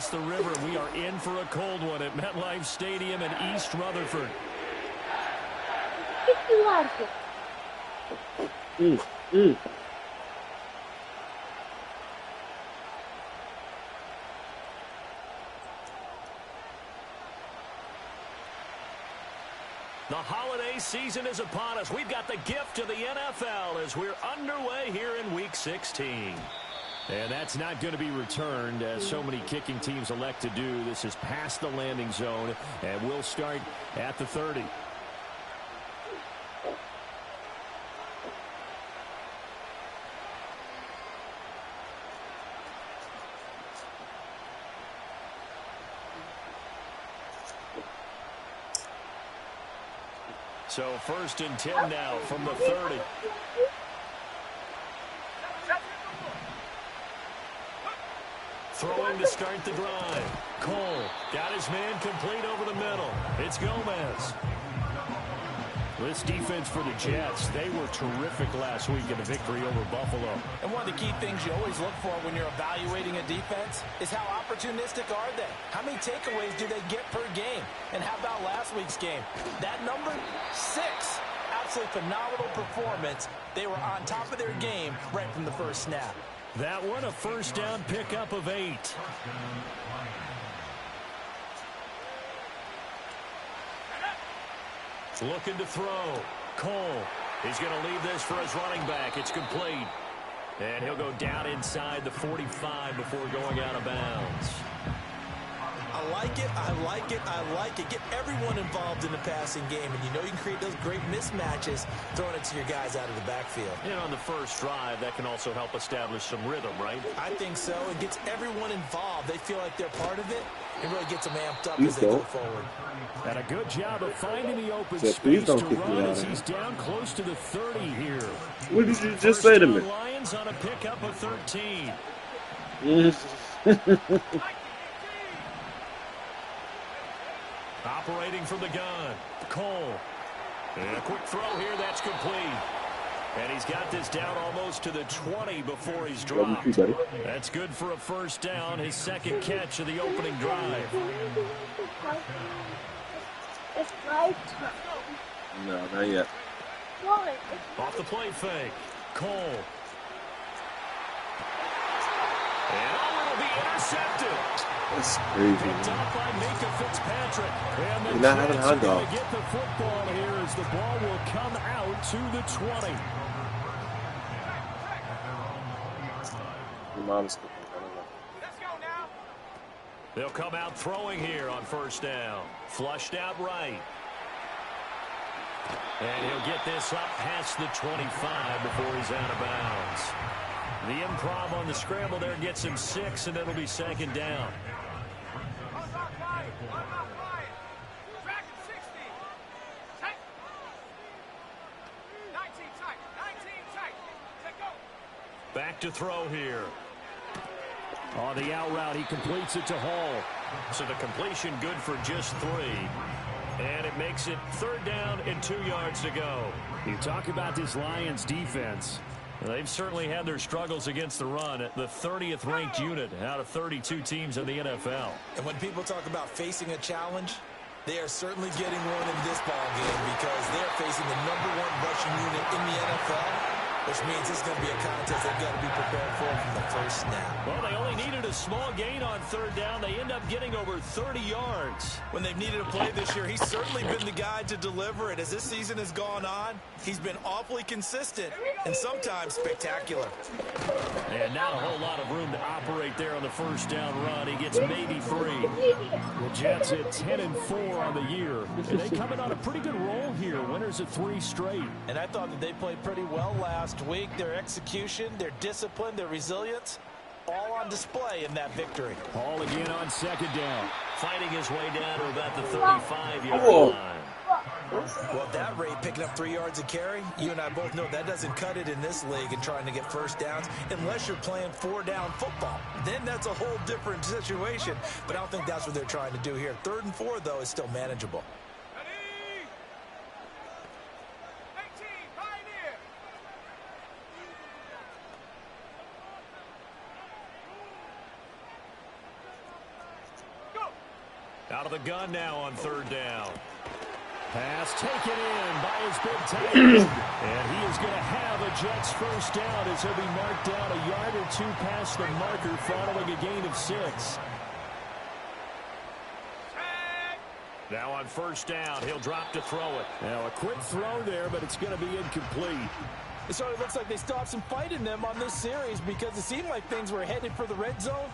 across the river. We are in for a cold one at MetLife Stadium in East Rutherford. The holiday season is upon us. We've got the gift of the NFL as we're underway here in Week 16. And that's not going to be returned, as so many kicking teams elect to do. This is past the landing zone, and we'll start at the 30. So 1st and 10 now from the 30. Throwing to start the drive. Cole got his man complete over the middle. It's Gomez. This defense for the Jets, they were terrific last week in a victory over Buffalo. And one of the key things you always look for when you're evaluating a defense is how opportunistic are they? How many takeaways do they get per game? And how about last week's game? That number, 6. Absolutely phenomenal performance. They were on top of their game right from the first snap. That one, a first down pickup of 8. Looking to throw. Cole. He's going to leave this for his running back. It's complete. And he'll go down inside the 45 before going out of bounds. I like it, I like it, I like it. Get everyone involved in the passing game, and you know you can create those great mismatches throwing it to your guys out of the backfield. And on the first drive, that can also help establish some rhythm, right? I think so. It gets everyone involved. They feel like they're part of it. It really gets them amped up as they go forward. And a good job of finding the open space to run as he's down close to the 30 here. What did you just say to me? Lions on a pickup of 13. Operating from the gun, Cole. And a quick throw here, that's complete. And he's got this down almost to the 20 before he's dropped. That's good for a first down, his second catch of the opening drive. No, not yet. Off the play fake, Cole. And it'll be intercepted. That's crazy. Picked up by Minka Fitzpatrick. And You're not having hot dog. Get the football here as the ball will come out to the 20. Your mom's cooking. I don't know. Let's go now. They'll come out throwing here on first down. Flushed out right. And he'll get this up past the 25 before he's out of bounds. The improv on the scramble there gets him 6, and it'll be second down. Back to throw here. On the out route, he completes it to Hall. So the completion good for just 3. And it makes it 3rd down and 2 yards to go. You talk about this Lions defense. They've certainly had their struggles against the run at the 30th ranked unit out of 32 teams in the NFL. And when people talk about facing a challenge, they are certainly getting one in this ball game because they're facing the #1 rushing unit in the NFL. Which means this is going to be a contest they've got to be prepared for from the first snap. Well, they only needed a small gain on 3rd down. They end up getting over 30 yards. When they've needed a play this year, he's certainly been the guy to deliver it. As this season has gone on, he's been awfully consistent and sometimes spectacular. And not a whole lot of room to operate there on the first down run. He gets maybe 3. The Jets at 10-4 on the year. And they come in on a pretty good roll here. Winners of 3 straight. And I thought that they played pretty well last week. Their execution, their discipline, their resilience, all on display in that victory. Hall again on 2nd down. Fighting his way down to about the 35-yard line. Well, at that rate, picking up 3 yards a carry, you and I both know that doesn't cut it in this league and trying to get first downs unless you're playing 4-down football. Then that's a whole different situation. But I don't think that's what they're trying to do here. 3rd and 4, though, is still manageable. Out of the gun now on third down. Pass taken in by his big tight end. And he is going to have a Jets first down as he'll be marked down a yard or two past the marker following a gain of 6. Now on first down, he'll drop to throw it. Now a quick throw there, but it's going to be incomplete. It sort of looks like they still have some fight in them on this series because it seemed like things were headed for the red zone.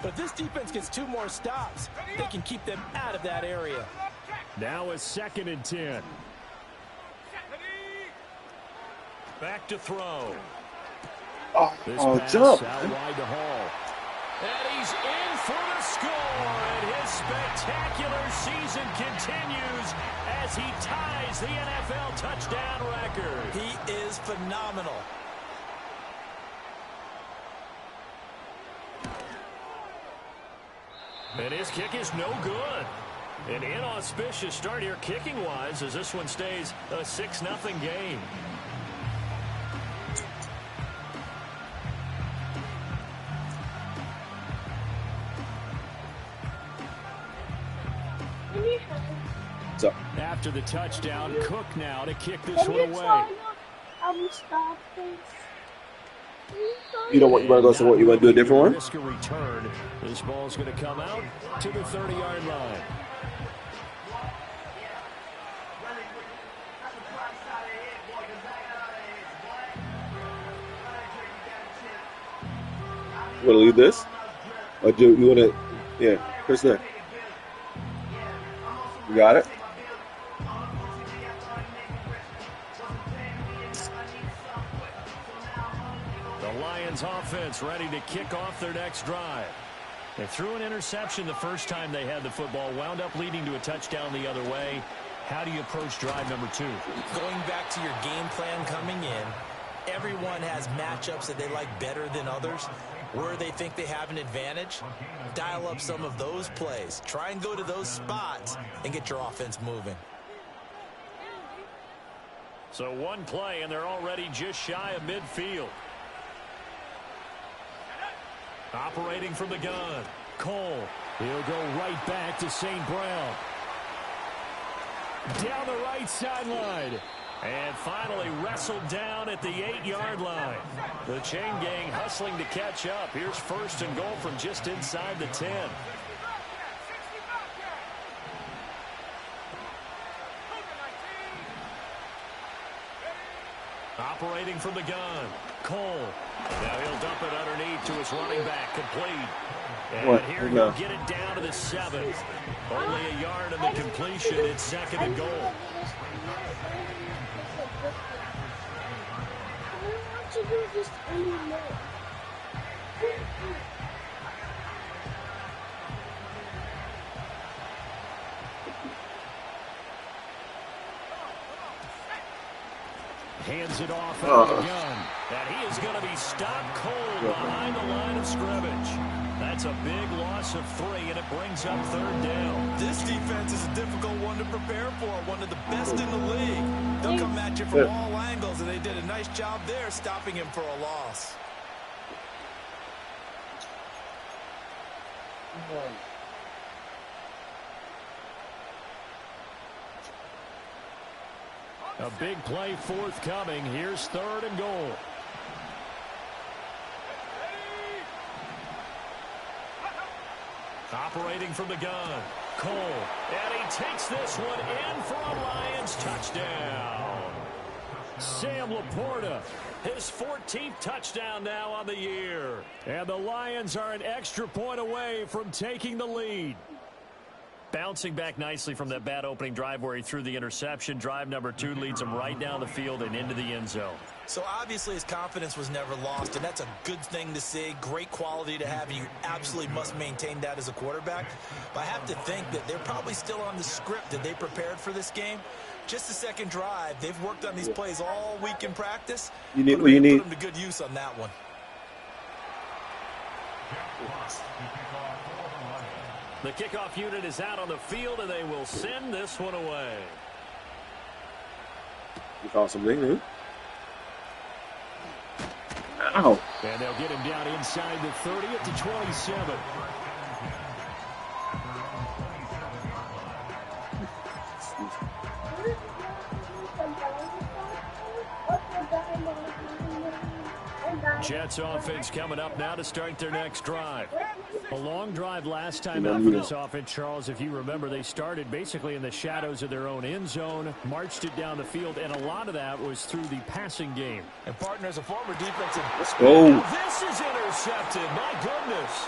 But if this defense gets 2 more stops, they can keep them out of that area. Now a 2nd and 10. Back to throw. Jump. Out wide to Hall. And he's in for the score. And his spectacular season continues as he ties the NFL touchdown record. He is phenomenal. And his kick is no good. An inauspicious start here kicking-wise as this one stays a 6-0 game. So. After the touchdown, Cook now to kick this one away. You don't want to go somewhere. You want to do a different one? Risk a return. This ball's going to come out to the 30-yard line. You want to leave this? Or do you want to? Yeah, Chris there. You got it? The Lions offense ready to kick off their next drive. They threw an interception the first time they had the football, wound up leading to a touchdown the other way. How do you approach drive number 2? Going back to your game plan coming in, everyone has matchups that they like better than others. Where they think they have an advantage, dial up some of those plays. Try and go to those spots and get your offense moving. So one play, and they're already just shy of midfield. Operating from the gun, Cole. He'll go right back to St. Brown. Down the right sideline. And finally wrestled down at the 8-yard line. The chain gang hustling to catch up. Here's first and goal from just inside the 10. Operating from the gun, Cole. Now he'll dump it underneath to his running back, complete. And here he'll get it down to the 7. Only a yard in the completion. It's 2nd and goal. Hands it off out of the gun. And he is going to be stopped cold behind the line of scrimmage. That's a big loss of 3, and it brings up 3rd down. This defense is a difficult one to prepare for, one of the best in the league. They'll come at you from all angles, and they did a nice job there stopping him for a loss. A big play forthcoming. Here's 3rd and goal. Operating from the gun, Cole. And he takes this one in for a Lions touchdown. Sam Laporta, his 14th touchdown now on the year. And the Lions are an extra point away from taking the lead. Bouncing back nicely from that bad opening drive where he threw the interception. Drive number 2 leads him right down the field and into the end zone. So obviously his confidence was never lost, and that's a good thing to see. Great quality to have. You absolutely must maintain that as a quarterback. But I have to think that they're probably still on the script that they prepared for this game. Just the second drive. They've worked on these plays all week in practice. You need put them to good use on that one. The kickoff unit is out on the field, and they will send this one away. You found something new? Ow. And they'll get him down inside the 30 at the 27. Jets offense coming up now to start their next drive. A long drive last time out for this offense, Charles. If you remember, they started basically in the shadows of their own end zone, marched it down the field, and a lot of that was through the passing game. And partners, a former defensive. Oh. This is intercepted. My goodness.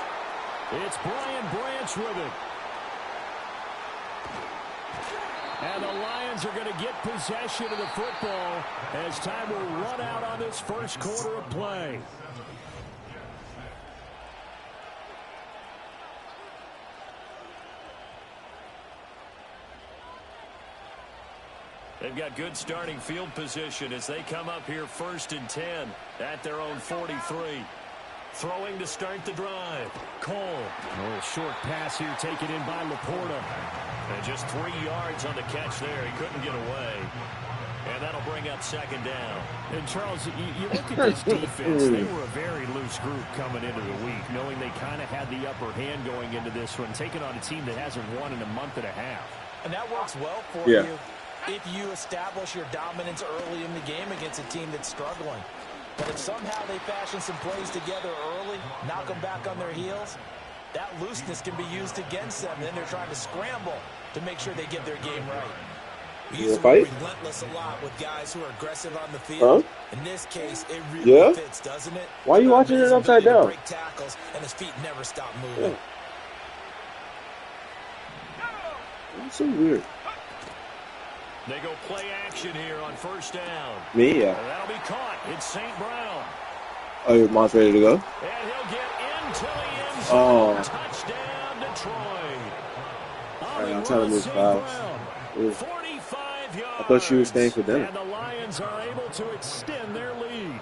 It's Brian Branch with it. And the Lions are going to get possession of the football as time will run out on this first quarter of play. They've got good starting field position as they come up here 1st and 10 at their own 43. Throwing to start the drive. Cole. A little short pass here taken in by Laporta. And just 3 yards on the catch there. He couldn't get away. And that'll bring up 2nd down. And Charles, you look at this defense. They were a very loose group coming into the week, knowing they kind of had the upper hand going into this one, taking on a team that hasn't won in a month and a half. And that works well for you if you establish your dominance early in the game against a team that's struggling. But if somehow they fashion some plays together early, knock them back on their heels, that looseness can be used against them. Then they're trying to scramble to make sure they get their game right. We use the word relentless a lot with guys who are aggressive on the field. In this case, it really fits, doesn't it? Why are you watching it upside down? Break tackles, and his feet never stop moving. That's so weird. They go play action here on 1st down. Me, yeah. That'll be caught. It's St. Brown. Oh, your mom's ready to go? And he'll get into the end zone. Touchdown, Detroit. I'm trying to move fast. 45 yards. I thought she was staying for dinner. And the Lions are able to extend their lead.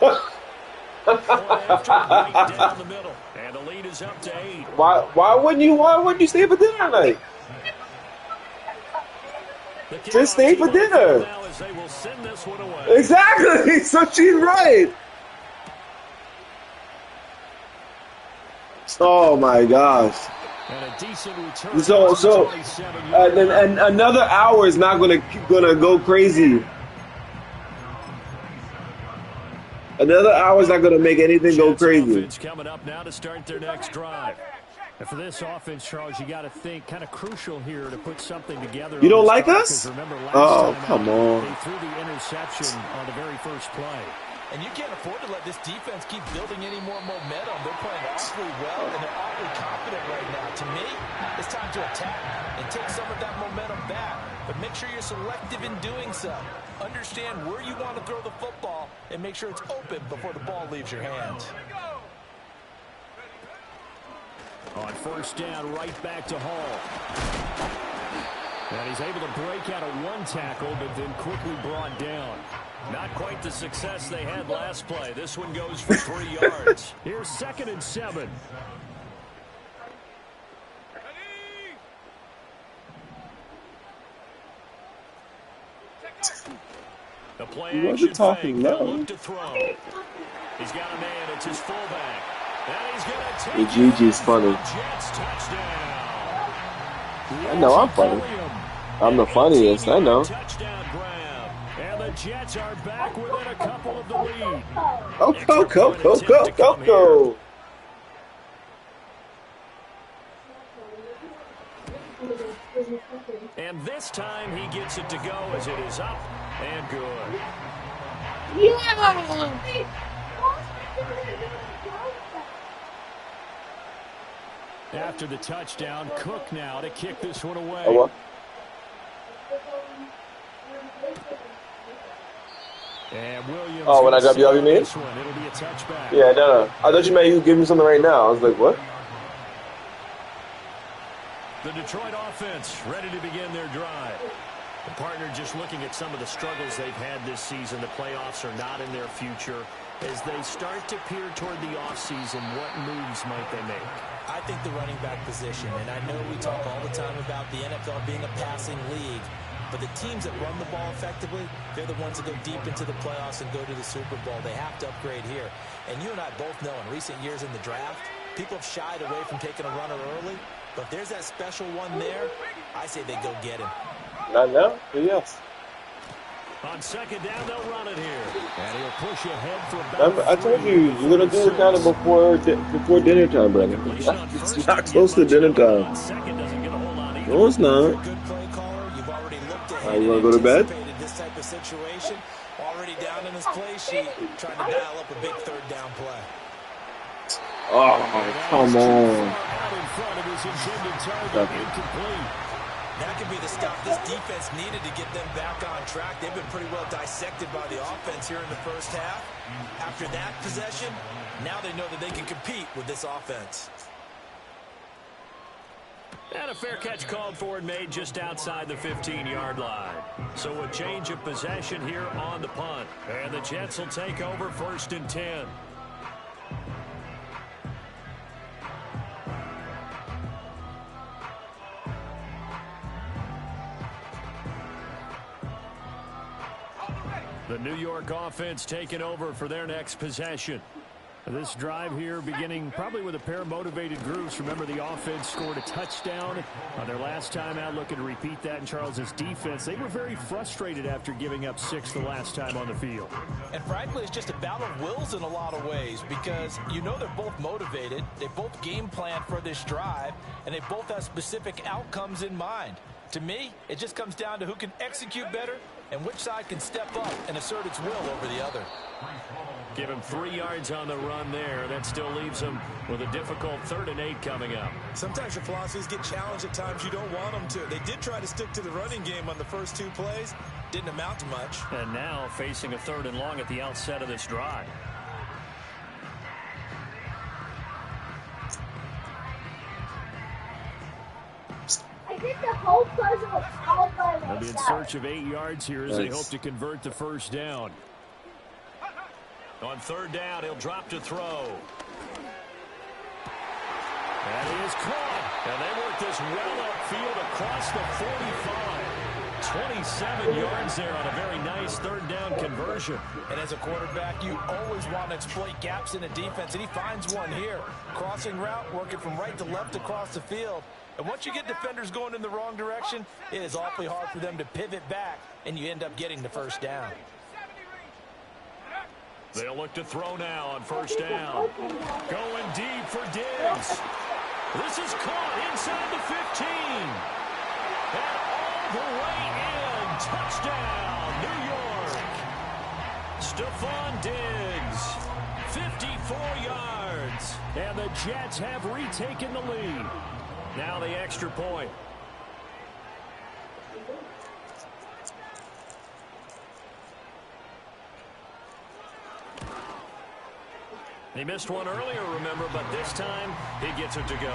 Right down the middle. And the lead is up to 8. Why wouldn't you stay for dinner tonight? Just stay for dinner. Exactly. So she's right. Oh my gosh. So and another hour is not gonna go crazy. Another hour is not gonna make anything go crazy. Coming up now to start their next drive. And for this offense, Charles, you got to think kind of crucial here to put something together. You don't like us? Oh, come on. They threw the interception on the very first play. And you can't afford to let this defense keep building any more momentum. They're playing awfully well, and they're awfully confident right now. To me, it's time to attack and take some of that momentum back. But make sure you're selective in doing so. Understand where you want to throw the football and make sure it's open before the ball leaves your hands. On 1st down, right back to Hall. And he's able to break out of one tackle, but then quickly brought down. Not quite the success they had last play. This one goes for 3 yards. Here's 2nd and 7. The play action fake. They'll look to throw. He's got a man. It's his fullback. And he's going to take the GG's funny. Jets touchdown. I know I'm funny. I'm the funniest. I know. Touchdown grab. And the Jets are back within a couple of the lead. Go. And this time he gets it to go as it is up and good. Yeah. After the touchdown, Cook now to kick this one away. Oh, what? And Williams. Oh, when I got you mean? It'll be a touchback. Yeah, no. I thought you meant you give me something right now. I was like, what? The Detroit offense ready to begin their drive. The partner just looking at some of the struggles they've had this season. The playoffs are not in their future. As they start to peer toward the offseason, what moves might they make? I think the running back position, and I know we talk all the time about the NFL being a passing league, but the teams that run the ball effectively, they're the ones that go deep into the playoffs and go to the Super Bowl. They have to upgrade here. And you and I both know in recent years in the draft, people have shied away from taking a runner early, but if there's that special one there, I say they go get him. Not now? Yes. On second down, they'll run it here. And he'll push ahead for about I told you, you're going to do it kind of before dinner time, Brandon. It's not close to dinner time. No, it's not. You want to go to bed? This type of situation, already down in his play sheet, trying to dial up a big third down play. Oh, come on. That could be the stop this defense needed to get them back on track. They've been pretty well dissected by the offense here in the first half. After that possession, now they know that they can compete with this offense. And a fair catch called for and made just outside the 15-yard line. So a change of possession here on the punt. And the Jets will take over 1st and 10. The New York offense taking over for their next possession. This drive here beginning probably with a pair of motivated groups. Remember, the offense scored a touchdown on their last time out, looking to repeat that in Charles's defense. They were very frustrated after giving up 6 the last time on the field. And frankly, it's just a battle of wills in a lot of ways because you know they're both motivated. They both game plan for this drive, and they both have specific outcomes in mind. To me, it just comes down to who can execute better and which side can step up and assert its will over the other. Give him 3 yards on the run there. That still leaves him with a difficult 3rd and 8 coming up. Sometimes your philosophies get challenged at times you don't want them to. They did try to stick to the running game on the first 2 plays. Didn't amount to much. And now facing a 3rd and long at the outset of this drive. I did the whole puzzle all by myself. They'll be in search of 8 yards here as they hope to convert the 1st down. On 3rd down, he'll drop to throw. And he is caught. And they work this well upfield across the 45. 27 yards there on a very nice 3rd down conversion. And as a quarterback, you always want to exploit gaps in a defense, and he finds one here. Crossing route, working from right to left across the field. And once you get defenders going in the wrong direction, it is awfully hard for them to pivot back, and you end up getting the 1st down. They'll look to throw now on 1st down. Going deep for Diggs. This is caught inside the 15. And all the way in. Touchdown, New York. Stephon Diggs, 54 yards. And the Jets have retaken the lead. Now the extra point. He missed one earlier, remember, but this time he gets it to go.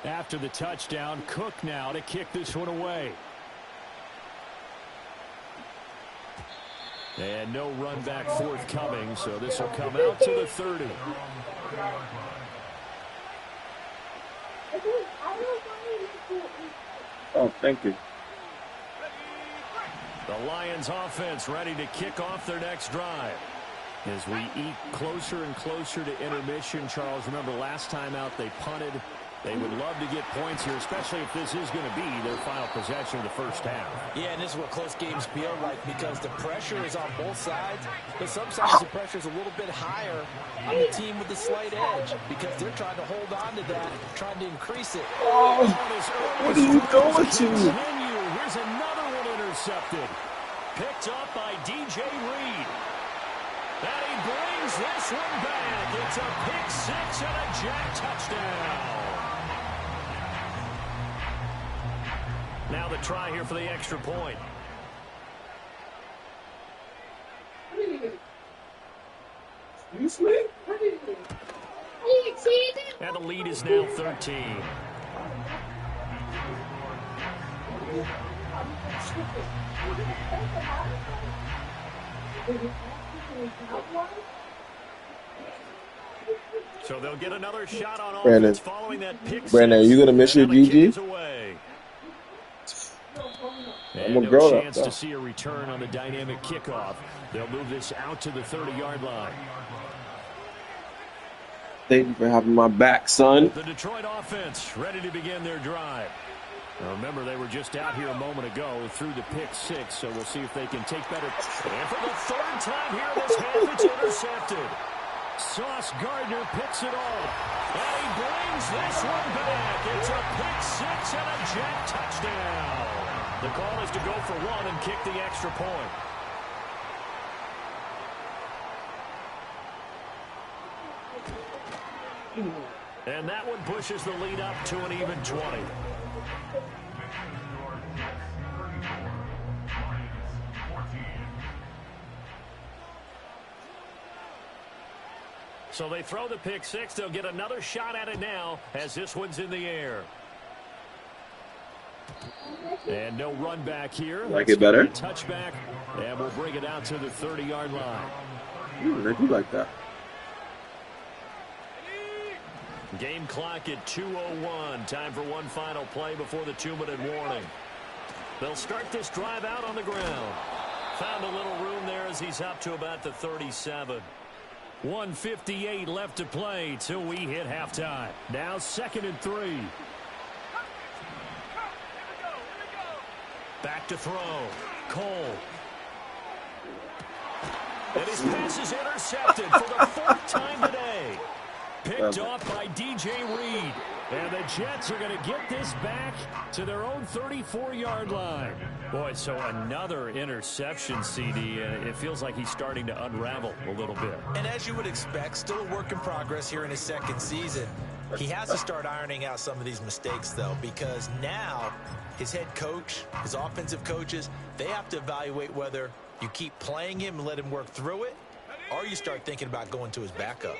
After the touchdown, Cook now to kick this one away. And no run back forthcoming, so this will come out to the 30. Oh, thank you. The Lions offense ready to kick off their next drive. As we eat closer and closer to intermission, Charles, remember last time out they punted. They would love to get points here, especially if this is going to be their final possession of the first half. Yeah, and this is what close games feel like because the pressure is on both sides, but sometimes the pressure is a little bit higher on the team with the slight edge because they're trying to hold on to that, trying to increase it. Oh, what are you going to? Here's another one intercepted. Picked up by DJ Reed. And he brings this one back. It's a pick 6 and a Jet touchdown. Now the try here for the extra point. You sleep? And the lead is now 13. So they'll get another shot on offense following that pick. Brandon, are you going to miss your GG? And no grown up, chance though. to see a return on the dynamic kickoff. They'll move this out to the 30-yard line. Thank you for having my back, son. The Detroit offense ready to begin their drive. Now remember, they were just out here a moment ago through the pick six, so we'll see if they can take better. And for the third time here in this half, it's intercepted. Sauce Gardner picks it off, and he brings this one back. It's a pick six and a Jet touchdown. The call is to go for one and kick the extra point. And that one pushes the lead up to an even 20. So they throw the pick six. They'll get another shot at it now as this one's in the air. And no run back here. Like it better? Touchback, and we'll bring it out to the 30-yard line. I do like that. Game clock at 2:01. Time for one final play before the 2-minute warning. They'll start this drive out on the ground. Found a little room there as he's up to about the 37. 1:58 left to play till we hit halftime. Now 2nd and 3. Back to throw. Cole. And his pass is intercepted for the 4th time today. Picked off by DJ Reed. And the Jets are going to get this back to their own 34-yard line. Boy, so another interception, CD. It feels like he's starting to unravel a little bit. And as you would expect, still a work in progress here in his 2nd season. He has to start ironing out some of these mistakes, though, because now his head coach, his offensive coaches, they have to evaluate whether you keep playing him and let him work through it, or you start thinking about going to his backup.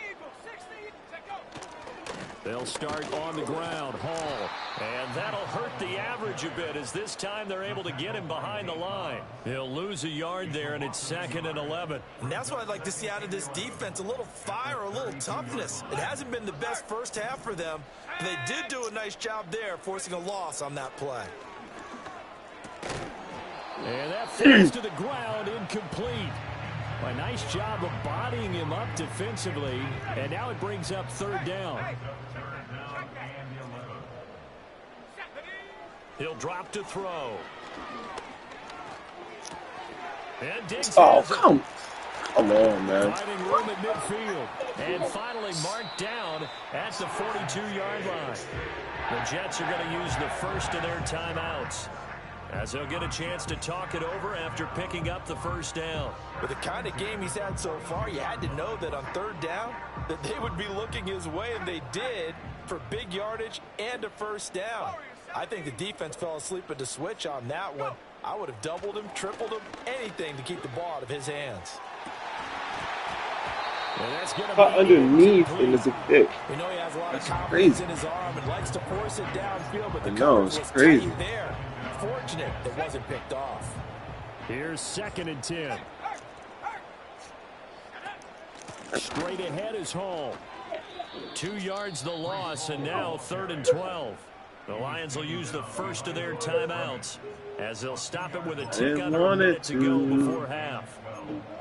They'll start on the ground. Hall. And that'll hurt the average a bit as this time they're able to get him behind the line. He'll lose a yard there, and it's 2nd and 11. And that's what I'd like to see out of this defense, a little fire, a little toughness. It hasn't been the best first half for them, but they did do a nice job there, forcing a loss on that play. And that falls to the ground, incomplete. A nice job of bodying him up defensively, and now it brings up 3rd down. He'll drop to throw. And Diggs come on, man. finding room at midfield. And finally marked down at the 42-yard line. The Jets are going to use the first of their timeouts, as they'll get a chance to talk it over after picking up the 1st down. With the kind of game he's had so far, you had to know that on 3rd down that they would be looking his way, and they did, for big yardage and a 1st down. I think the defense fell asleep at the switch on that one. I would have doubled him, tripled him, anything to keep the ball out of his hands. And that's going to Cut be underneath and it's a pick. We know he has a lot of That's confidence crazy. in his arm and likes to force it downfield, but the I know, coverage it's was crazy. tight there. Fortunate it wasn't picked off. Here's 2nd and 10. Straight ahead is Hall. 2 yards the loss, and now 3rd and 12. The Lions will use the first of their timeouts as they'll stop it with a tick under a minute to go before half.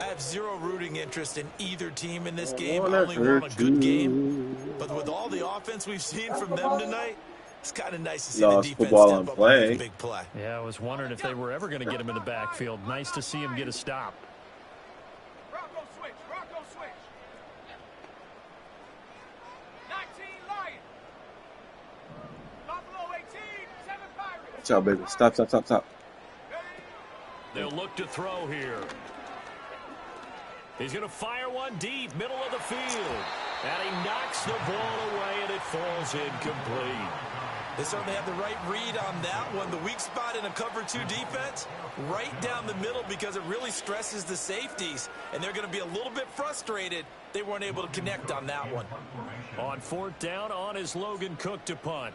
I have zero rooting interest in either team in this game. I only want a good game. But with all the offense we've seen from them tonight, it's kind of nice to see the defense football step on up play. and make a big play. Yeah, I was wondering if they were ever going to get him in the backfield. Nice to see him get a stop. Rocco switch. Rocco switch. 19 Lions. Buffalo 18. 7 Pirates. Watch out, baby. Stop. They'll look to throw here. He's going to fire one deep, middle of the field. And he knocks the ball away, and it falls incomplete. They certainly have the right read on that one. The weak spot in a cover 2 defense, right down the middle, because it really stresses the safeties. And they're going to be a little bit frustrated they weren't able to connect on that one. On 4th down, on is Logan Cook to punt.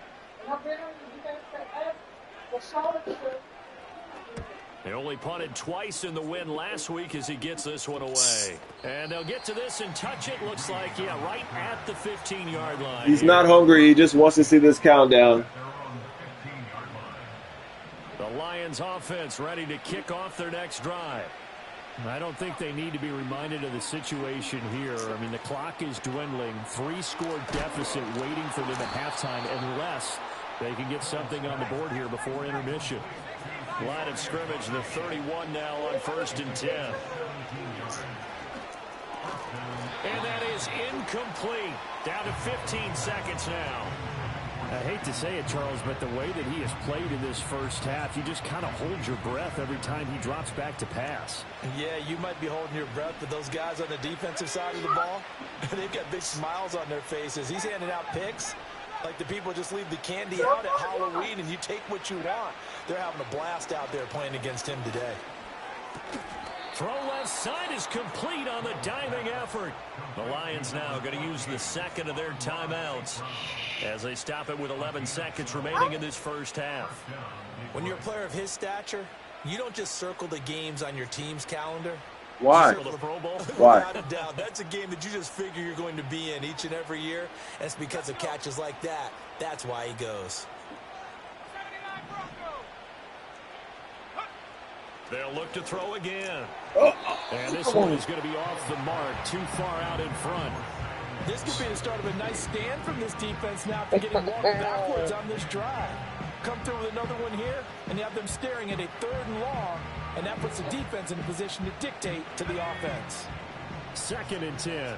They only punted twice in the win last week as he gets this one away. And they'll get to this and touch it. Looks like, yeah, right at the 15-yard line. He's not hungry. He just wants to see this countdown. The Lions Lions offense ready to kick off their next drive. I don't think they need to be reminded of the situation here. I mean, the clock is dwindling. 3-score deficit waiting for them at halftime unless they can get something on the board here before intermission. Line of scrimmage, the 31 now on 1st and 10. And that is incomplete. Down to 15 seconds now. I hate to say it, Charles, but the way that he has played in this first half, you just kind of hold your breath every time he drops back to pass. Yeah, you might be holding your breath, but those guys on the defensive side of the ball, they've got big smiles on their faces. He's handing out picks like the people just leave the candy out at Halloween and you take what you want. They're having a blast out there playing against him today. Throw left side is complete on the diving effort. The Lions now going to use the second of their timeouts as they stop it with 11 seconds remaining in this first half. When you're a player of his stature, you don't just circle the games on your team's calendar. Why? The Pro Bowl. Why? Without a doubt. That's a game that you just figure you're going to be in each and every year. And it's because of catches like that. That's why he goes. 79 Broncos. They'll look to throw again. Oh, And this one is going to be off the mark, too far out in front. This could be the start of a nice stand from this defense now for getting walked backwards on this drive. Come through with another one here, and you have them staring at a 3rd and long, and that puts the defense in a position to dictate to the offense. 2nd and 10.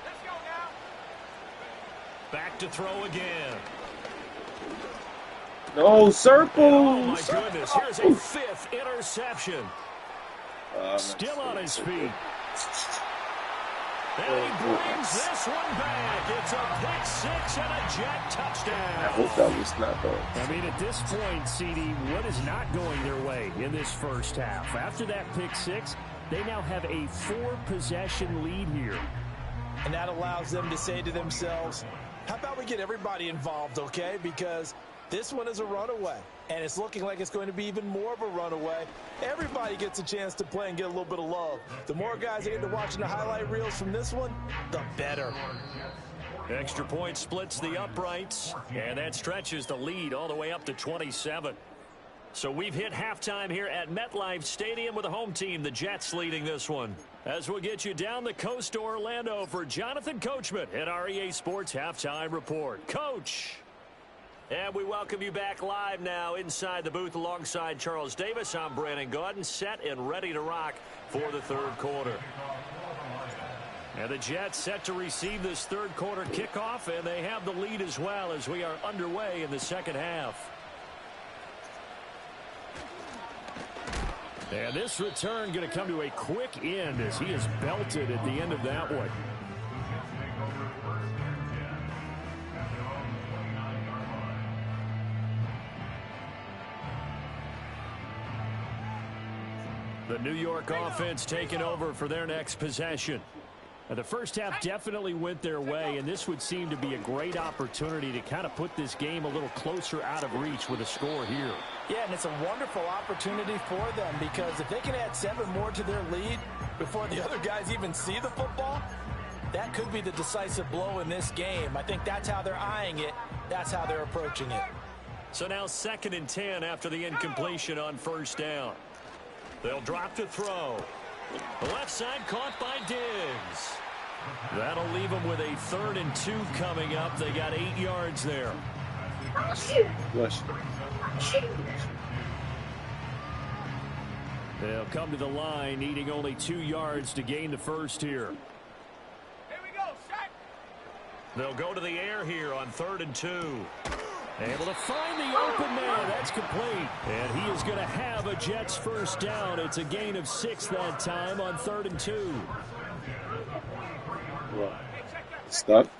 Let's go now. Back to throw again. no, circle. Oh, my goodness. Here's a 5th interception. Still on his feet. And he brings this one back. It's a pick 6 and a Jet touchdown. I hope that was not though. I mean, at this point, CD, what is not going their way in this first half? After that pick 6, they now have a 4-possession lead here. And that allows them to say to themselves, how about we get everybody involved, okay? Because this one is a runaway, and it's looking like it's going to be even more of a runaway. Everybody gets a chance to play and get a little bit of love. The more guys that get to watching the highlight reels from this one, the better. Extra point splits the uprights, and that stretches the lead all the way up to 27. So we've hit halftime here at MetLife Stadium with the home team, the Jets, leading this one. As we'll get you down the coast to Orlando for Jonathan Coachman at our EA Sports Halftime Report. Coach! And we welcome you back live now inside the booth alongside Charles Davis. I'm Brandon Gaudin, set and ready to rock for the 3rd quarter. And the Jets set to receive this 3rd quarter kickoff, and they have the lead as well as we are underway in the 2nd half. And this return going to come to a quick end as he is belted at the end of that one. The New York offense taking over for their next possession. Now, the first half definitely went their way, and this would seem to be a great opportunity to kind of put this game a little closer out of reach with a score here. Yeah, and it's a wonderful opportunity for them because if they can add 7 more to their lead before the other guys even see the football, that could be the decisive blow in this game. I think that's how they're eyeing it. That's how they're approaching it. So now 2nd and 10 after the incompletion on 1st down. They'll drop to throw. The left side caught by Diggs. That'll leave them with a 3rd and 2 coming up. They got 8 yards there. Bless you. They'll come to the line, needing only 2 yards to gain the first here. Here we go, set. They'll go to the air here on 3rd and 2. Able to find the open man. That's complete. And he is going to have a Jets first down. It's a gain of 6 that time on 3rd and 2. Stuck. Here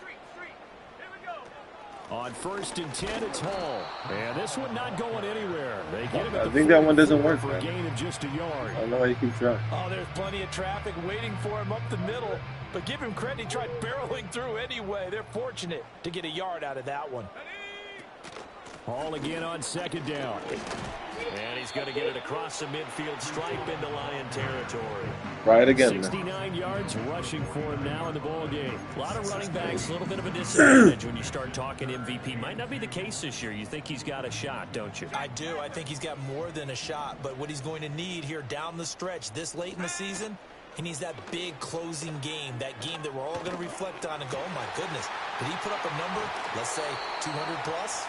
we go. On 1st and 10, it's Hall. And this one not going anywhere. They get him at I the think that one doesn't work, for a man. gain of just a yard. I don't know why you keep trying. Oh, there's plenty of traffic waiting for him up the middle. But give him credit, he tried barreling through anyway. They're fortunate to get a yard out of that one. All again on second down. And he's going to get it across the midfield stripe into Lion territory. Right again. 69 yards rushing for him now in the ball game. A lot of running backs, a little bit of a disadvantage when you start talking MVP. Might not be the case this year. You think he's got a shot, don't you? I do. I think he's got more than a shot. But what he's going to need here down the stretch this late in the season, he needs that big closing game, that game that we're all going to reflect on and go, oh, my goodness, did he put up a number, let's say 200 plus?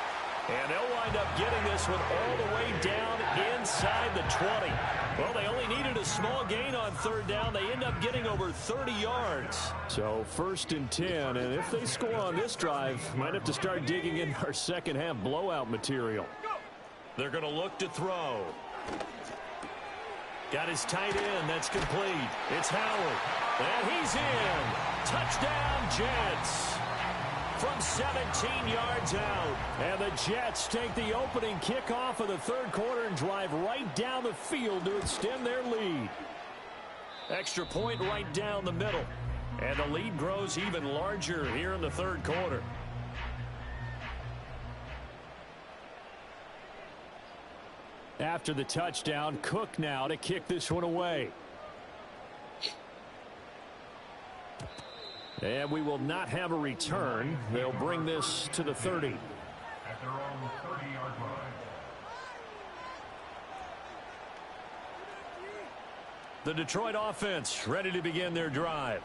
And they'll wind up getting this one all the way down inside the 20. Well, they only needed a small gain on third down. They end up getting over 30 yards. So 1st and 10, and if they score on this drive, might have to start digging in our second half blowout material. They're going to look to throw. Got his tight end. That's complete. It's Howard. And he's in. Touchdown, Jets. From 17 yards out. And the Jets take the opening kickoff of the third quarter and drive right down the field to extend their lead. Extra point right down the middle. And the lead grows even larger here in the third quarter. After the touchdown, Cook now to kick this one away. And we will not have a return. They'll bring this to the 30. At their own 30-yard line. The Detroit offense ready to begin their drive.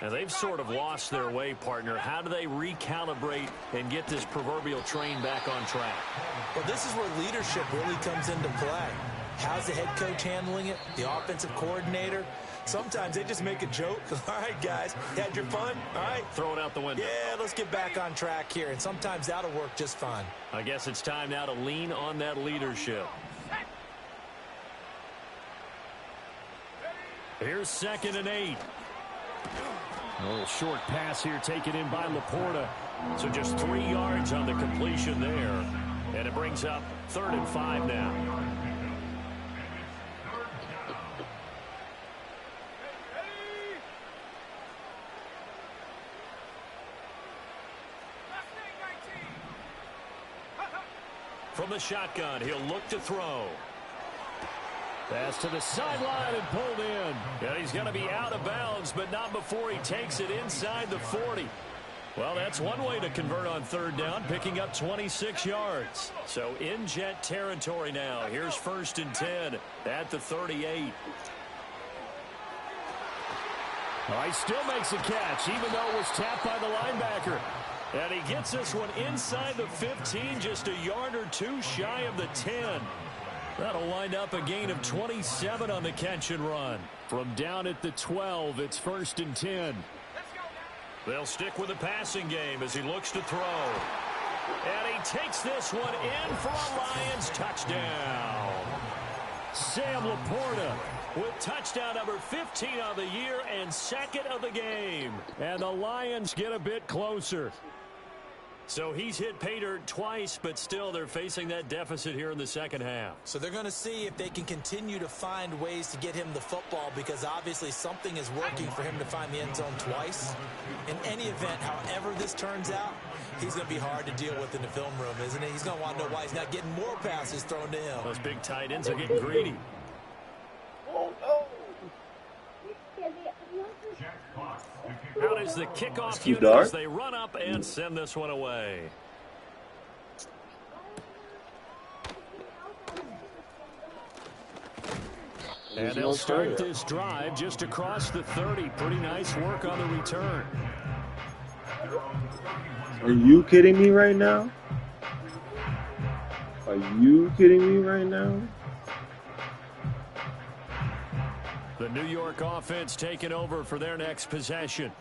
And they've sort of lost their way, partner. How do they recalibrate and get this proverbial train back on track? Well, this is where leadership really comes into play. How's the head coach handling it? The offensive coordinator? Sometimes they just make a joke. All right, guys, had your fun? All right. Throw it out the window. Yeah, let's get back on track here. And sometimes that'll work just fine. I guess it's time now to lean on that leadership. Here's 2nd and 8. A little short pass here taken in by Laporta. So just 3 yards on the completion there. And it brings up 3rd and 5 now. From the shotgun, he'll look to throw. Pass to the sideline and pulled in. And he's going to be out of bounds, but not before he takes it inside the 40. Well, that's one way to convert on third down, picking up 26 yards. So in Jet territory now. Here's 1st and 10 at the 38. Oh, he still makes a catch, even though it was tapped by the linebacker. And he gets this one inside the 15, just a yard or two shy of the 10. That'll wind up a gain of 27 on the catch and run. From down at the 12, it's 1st and 10. They'll stick with the passing game as he looks to throw. And he takes this one in for a Lions touchdown. Sam Laporta with touchdown number 15 of the year and 2nd of the game. And the Lions get a bit closer. So he's hit pay dirt twice, but still they're facing that deficit here in the second half. So they're going to see if they can continue to find ways to get him the football, because obviously something is working for him to find the end zone twice. In any event, however this turns out, he's going to be hard to deal with in the film room, isn't he? He's going to want to know why he's not getting more passes thrown to him. Those big tight ends are getting greedy. Oh, no. Out is the kickoff unit dark. as they run up and send this one away. And they'll start this drive just across the 30. Pretty nice work on the return. Are you kidding me right now? Are you kidding me right now? The New York offense taking over for their next possession.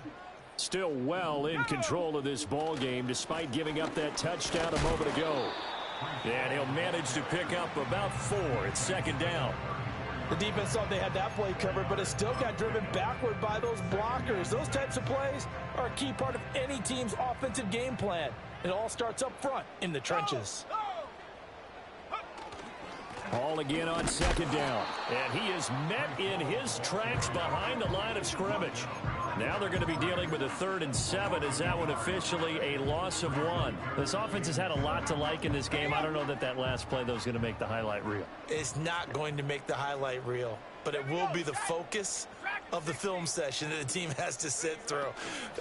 Still well in control of this ball game despite giving up that touchdown a moment ago. And he'll manage to pick up about 4. It's 2nd down. The defense thought they had that play covered, but it still got driven backward by those blockers. Those types of plays are a key part of any team's offensive game plan. It all starts up front in the trenches. All again on 2nd down. And he is met in his tracks behind the line of scrimmage. Now they're going to be dealing with a 3rd and 7. Is that one officially a loss of 1? This offense has had a lot to like in this game. I don't know that last play, though, is going to make the highlight reel. It's not going to make the highlight reel, but it will be the focus of the film session that the team has to sit through.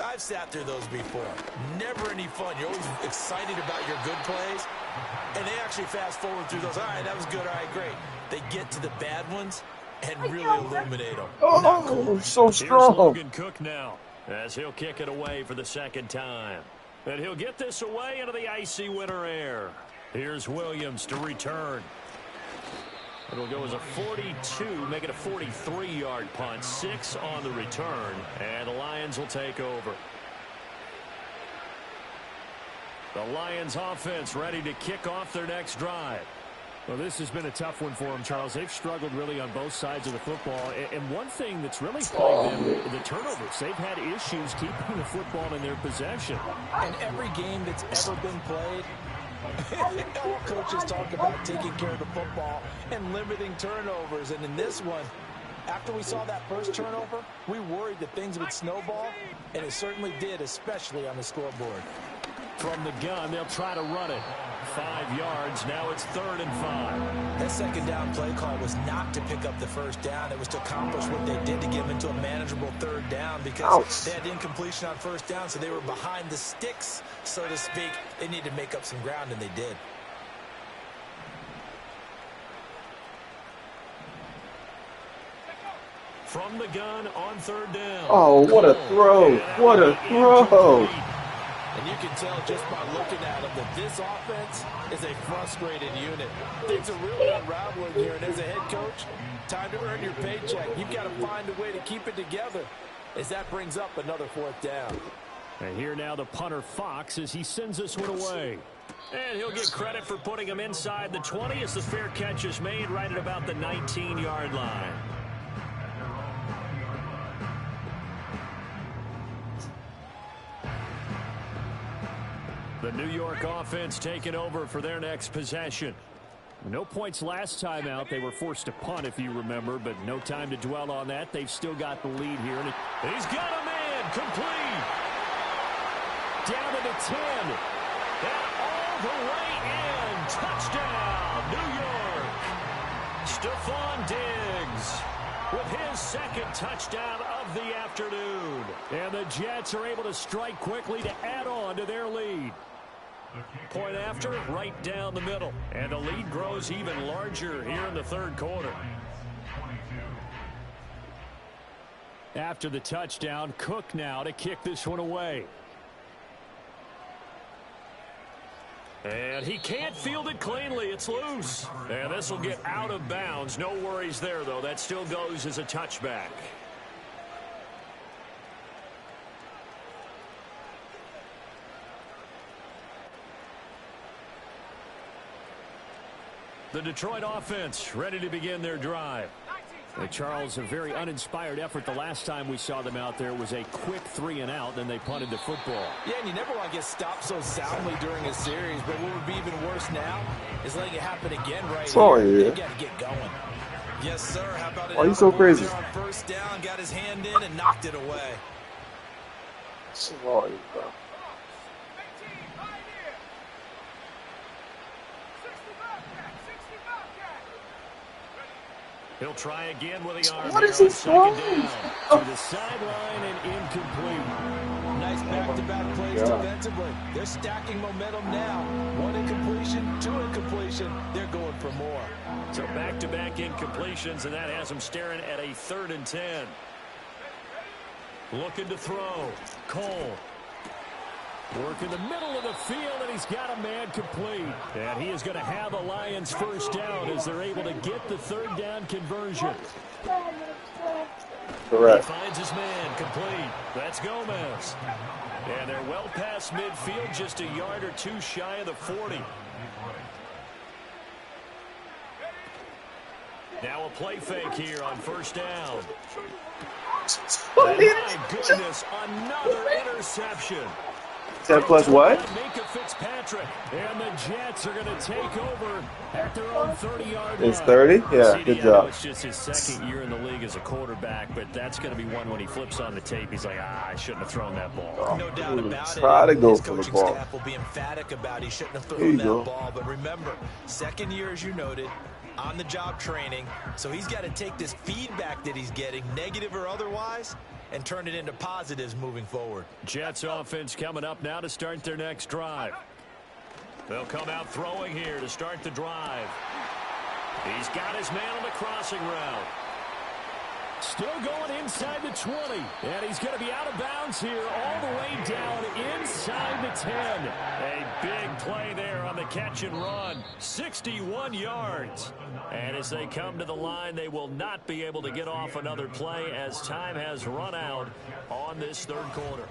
I've sat through those before. Never any fun. You're always excited about your good plays, and they actually fast forward through those. All right, that was good. All right, great. They get to the bad ones and really illuminate them. Oh, so Here's strong. Logan Cook now as he'll kick it away for the 2nd time. And he'll get this away into the icy winter air. Here's Williams to return. It'll go as a 42, make it a 43-yard punt. 6 on the return, and the Lions will take over. The Lions offense ready to kick off their next drive. Well, this has been a tough one for them, Charles. They've struggled really on both sides of the football. And one thing that's really plagued them, the turnovers. They've had issues keeping the football in their possession. In every game that's ever been played, all coaches talk about taking care of the football and limiting turnovers. And in this one, after we saw that first turnover, we worried that things would snowball, and it certainly did, especially on the scoreboard. From the gun, they'll try to run it. 5 yards. Now it's 3rd and 5. That 2nd down play call was not to pick up the 1st down. It was to accomplish what they did to get them into a manageable 3rd down because they had incompletion on 1st down, so they were behind the sticks, so to speak. They needed to make up some ground, and they did. From the gun on 3rd down. Oh, what a throw. What a throw. And you can tell just by looking at them that this offense is a frustrated unit. Things are really unraveling here, and as a head coach, time to earn your paycheck. You've got to find a way to keep it together as that brings up another 4th down. And here now the punter Fox as he sends this one away. And he'll get credit for putting him inside the 20 as the fair catch is made right at about the 19-yard line. The New York offense taking over for their next possession. No points last time out. They were forced to punt, if you remember, but no time to dwell on that. They've still got the lead here. And he's got a man complete. Down to the 10. And all the way in. Touchdown, New York. Stephon Diggs with his 2nd touchdown of the afternoon. And the Jets are able to strike quickly to add on to their lead. Point after, right down the middle. And the lead grows even larger here in the 3rd quarter. After the touchdown, Cook now to kick this one away. And he can't field it cleanly. It's loose. And this will get out of bounds. No worries there, though. That still goes as a touchback. The Detroit offense ready to begin their drive. Charles, a very uninspired effort the last time we saw them out there was a quick 3 and out, then they punted the football. Yeah, and you never want to get stopped so soundly during a series, but what would be even worse now is letting it happen again right here. You got to get going. Yes, sir. How about it? Why are you so crazy? On 1st down, got his hand in and knocked it away. Sorry, bro. He'll try again with the arm. What is he throwing? To the sideline and incomplete. Nice back-to-back plays defensively. They're stacking momentum now. 1 incompletion, 2 incompletion. They're going for more. So back-to-back incompletions, and that has them staring at a 3rd and 10. Looking to throw. Cole. Work in the middle of the field, and he's got a man complete. And he is going to have a Lions 1st down as they're able to get the 3rd down conversion. Correct. He finds his man complete. That's Gomez. And they're well past midfield, just a yard or 2 shy of the 40. Now a play fake here on 1st down. And my goodness, another interception. 10 plus what? And the Jets are going to take over at their own 30-yard line. It's 30? Yeah, good job. It's just his second year in the league as a quarterback, but that's going to be one when he flips on the tape. He's like, I shouldn't have thrown that ball. No doubt about it. Try to go His for the coaching ball. staff will be emphatic about he shouldn't have There thrown you that go. ball. But remember, second year, as you noted, on-the-job training. So he's got to take this feedback that he's getting, negative or otherwise, and turn it into positives moving forward. Jets offense coming up now to start their next drive. They'll come out throwing here to start the drive. He's got his man on the crossing route. Still going inside the 20. And he's going to be out of bounds here all the way down inside the 10. A big play there on the catch and run. 61 yards. And as they come to the line, they will not be able to get off another play as time has run out on this third quarter.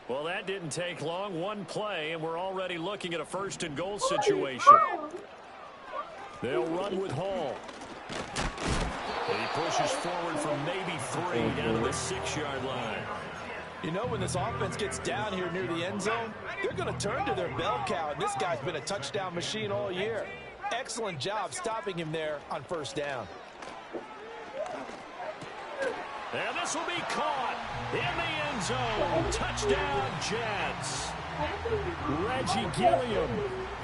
Well, that didn't take long. One play, and we're already looking at a first and goal situation. They'll run with Hall. And he pushes forward from maybe 3 down to the 6-yard line. You know, when this offense gets down here near the end zone, they're going to turn to their bell cow, and this guy's been a touchdown machine all year. Excellent job stopping him there on first down. And this will be caught in the end zone. Touchdown, Jets. Reggie Gilliam.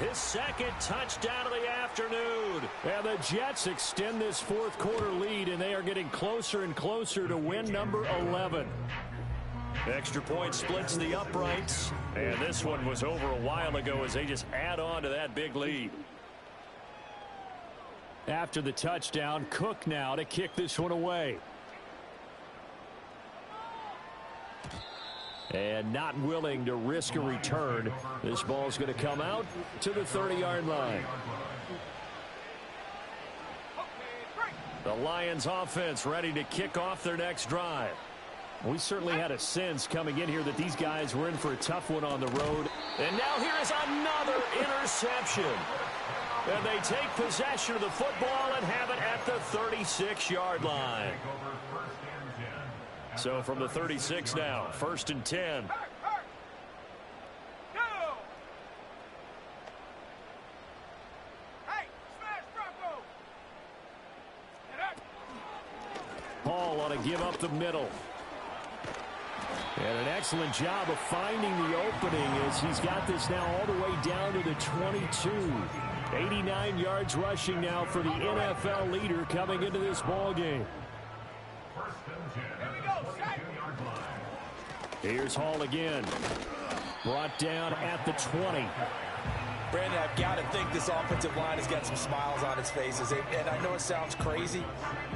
His second touchdown of the afternoon. And the Jets extend this fourth quarter lead, and they are getting closer and closer to win number 11. Extra point splits the uprights. And this one was over a while ago as they just add on to that big lead. After the touchdown, Cook now to kick this one away. And not willing to risk a return. This ball's going to come out to the 30-yard line. The Lions offense ready to kick off their next drive. We certainly had a sense coming in here that these guys were in for a tough one on the road. And now here is another interception. And they take possession of the football and have it at the 36-yard line. So from the 36 now, 1st and 10. Hall ought to give up the middle. And an excellent job of finding the opening as he's got this now all the way down to the 22. 89 yards rushing now for the NFL leader coming into this ball game. Here's Hall again. Brought down at the 20. Brandon, I've got to think this offensive line has got some smiles on its faces. And I know it sounds crazy,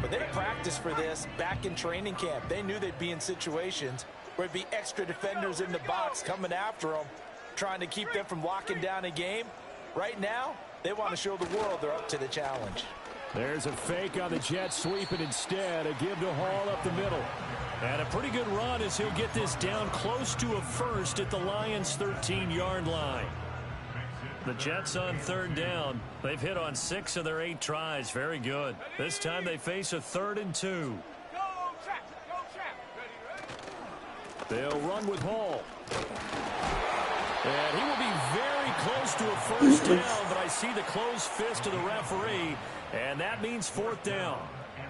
but they practiced for this back in training camp. They knew they'd be in situations where it'd be extra defenders in the box coming after them, trying to keep them from locking down a game. Right now, they want to show the world they're up to the challenge. There's a fake on the jet sweep, and instead a give to Hall up the middle. And a pretty good run as he'll get this down close to a first at the Lions' 13-yard line. The Jets on third down. They've hit on 6 of their 8 tries. Very good. This time they face a 3rd and 2. They'll run with Hall. And he will be very close to a first down, but I see the closed fist of the referee, and that means 4th down.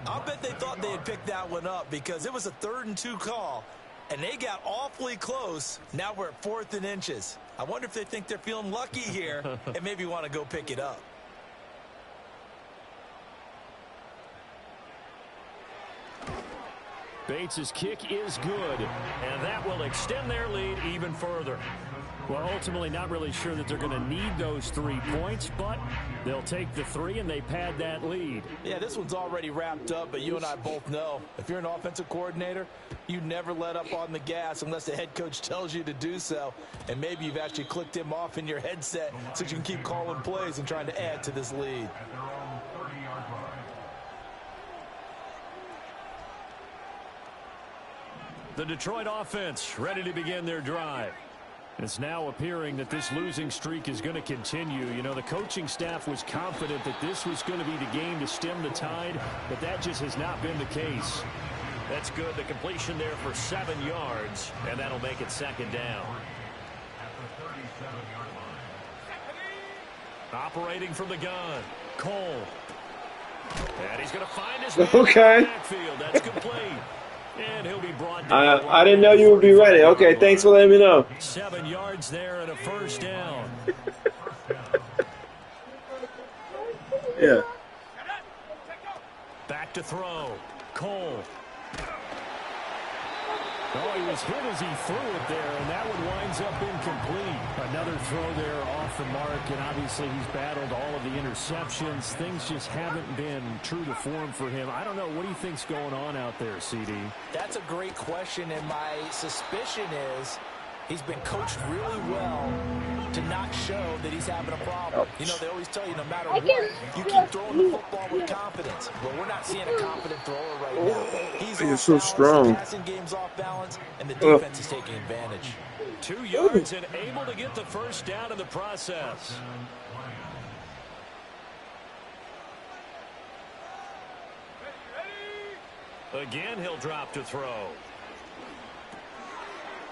I'll bet they thought they had picked that one up because it was a 3rd and 2 call, and they got awfully close. Now we're at 4th and inches. I wonder if they think they're feeling lucky here and maybe want to go pick it up. Bates' kick is good. And that will extend their lead even further. Well, ultimately not really sure that they're going to need those 3 points, but they'll take the 3 and they pad that lead. Yeah, this one's already wrapped up, but you and I both know if you're an offensive coordinator, you never let up on the gas unless the head coach tells you to do so. And maybe you've actually clicked him off in your headset so you can keep calling plays and trying to add to this lead. The Detroit offense ready to begin their drive. It's now appearing that this losing streak is going to continue. You know, the coaching staff was confident that this was going to be the game to stem the tide, but that just has not been the case. That's good. The completion there for 7 yards, and that'll make it second down. At the 37-yard line. Operating from the gun, Cole. And he's going to find his man Okay. in the backfield. That's complete. And he'll be brought down. I didn't know you would be ready. Okay, thanks for letting me know. 7 yards there and a first down. Yeah. Back to throw. Cole. Oh, he was hit as he threw it there, and that one winds up incomplete. Another throw there off the mark, and obviously he's battled all of the interceptions. Things just haven't been true to form for him. I don't know. What do you think's going on out there, CD? That's a great question, and my suspicion is he's been coached really well to not show that he's having a problem. You know, they always tell you no matter what, you keep throwing the football with confidence. Well, we're not seeing a confident thrower right now. He's You're off so balance, strong. the passing game's off balance, and the defense is taking advantage. 2 yards and able to get the first down in the process. Again, he'll drop to throw.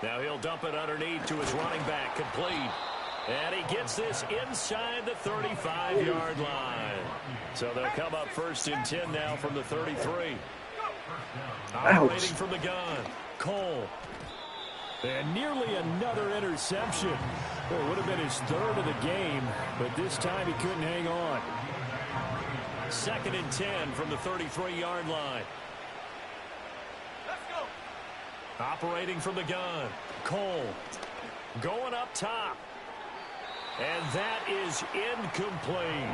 Now he'll dump it underneath to his running back, complete. And he gets this inside the 35-yard line. So they'll come up first and 10 now from the 33. Operating from the gun, Cole. And nearly another interception. It would have been his third of the game, but this time he couldn't hang on. 2nd and 10 from the 33-yard line. Let's go. Operating from the gun, Cole. Going up top. And that is incomplete.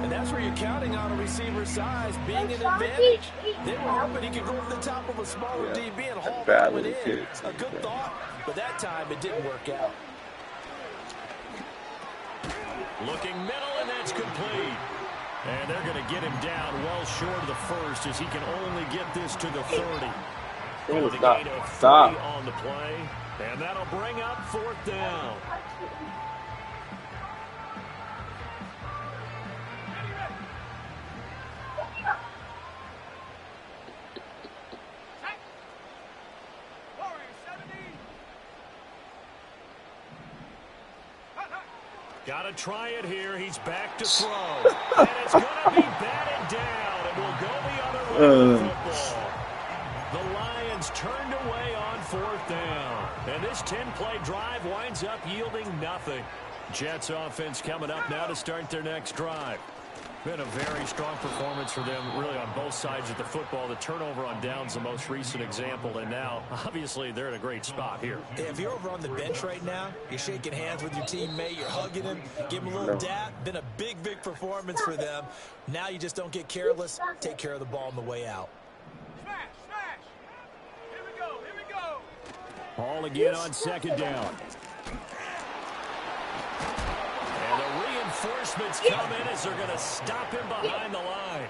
And that's where you're counting on a receiver's size being an advantage. They were hoping he could go over the top of a smaller DB and haul that one in. A good thought, but that time it didn't work out. Looking middle, and that's complete. And they're going to get him down well short of the first as he can only get this to the 30. With a gain of 3 on the play. And that'll bring up 4th down. Got to try it here. He's back to throw. And it's going to be batted down. And will go the other way with the football. The Lions turned away on 4th down. And this 10-play drive winds up yielding nothing. Jets offense coming up now to start their next drive. Been a very strong performance for them, really, on both sides of the football. The turnover on downs, the most recent example, and now, obviously, they're in a great spot here. If you're over on the bench right now, you're shaking hands with your teammate, you're hugging him, give him a little dap. Been a big, big performance for them. Now you just don't get careless. Take care of the ball on the way out. Smash, smash. Here we go, here we go. All again on 2nd down. And the reinforcements come in as they're going to stop him behind the line.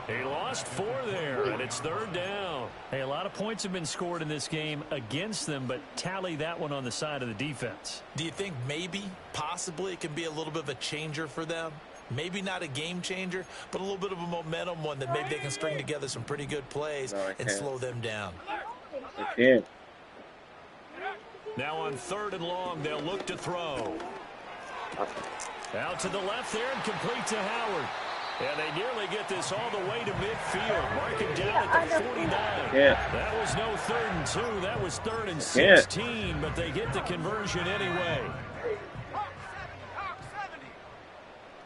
He lost 4 there, and it's 3rd down. Hey, a lot of points have been scored in this game against them, but tally that one on the side of the defense. Do you think maybe, possibly, it can be a little bit of a changer for them? Maybe not a game changer, but a little bit of a momentum one that maybe they can string together some pretty good plays and slow them down. I can't. Now on 3rd and long, they'll look to throw. Out to the left there and complete to Howard. And they nearly get this all the way to midfield. Mark it down at the 49. That was no 3rd and 2. That was 3rd and 16, but they get the conversion anyway.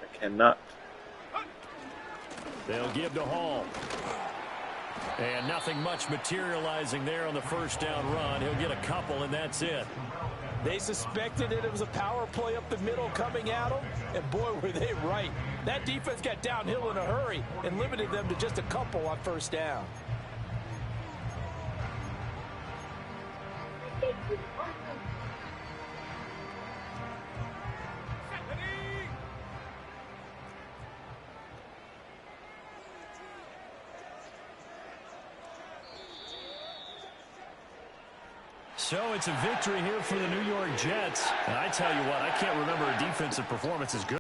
I cannot. They'll give to Hall. And nothing much materializing there on the first down run. He'll get a couple, and that's it. They suspected it was a power play up the middle coming at them, and boy, were they right. That defense got downhill in a hurry and limited them to just a couple on first down. So it's a victory here for the New York Jets. And I tell you what, I can't remember a defensive performance as good.